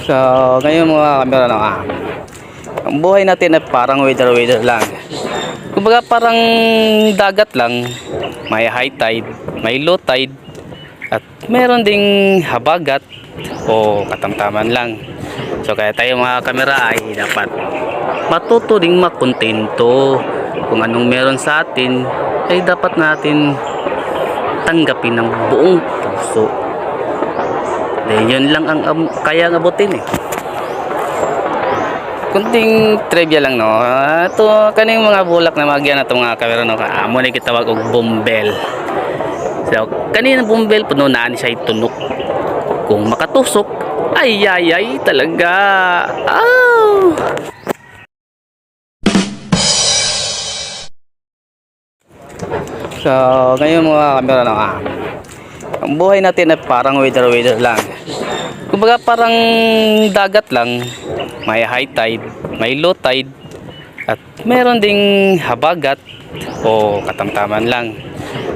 So, ngayon mga kamera no, ang buhay natin ay parang weather lang. Kumbaga parang dagat lang, may high tide, may low tide, at meron ding habagat o katamtaman lang. So kaya tayo mga kamera ay dapat matuto ding makontento. Kung anong meron sa atin ay dapat natin tanggapin ng buong puso. Dahil yun lang ang kaya abutin eh. Kunting trivia lang no. Ito kaning mga bulak na magyan na ito mga kamera no. Amo na kitawag og bumbel. So kanina bumbel puno na siya itunok. Kung makatusok ay talaga. Oh! So ngayon mga kamera no, ang buhay natin ay parang weather lang. Kumbaga parang dagat lang, may high tide, may low tide, at meron ding habagat o katamtaman lang.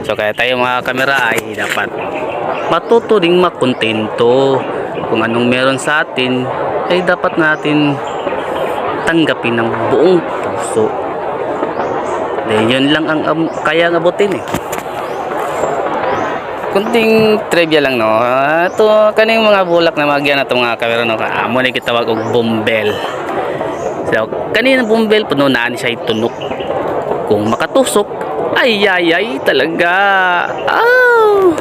So kaya tayo mga kamera ay dapat matuto ding makontento. Kung anong meron sa atin ay dapat natin tanggapin ng buong puso. Dahil yun lang ang kaya abutin eh. Kunting trivia lang no. Ito kaning mga bulak na magyan na ito mga kamera no. Amo na kitawag og bumbel. So kanina bumbel puno na siya itunok. Kung makatusok ay talaga. Oh!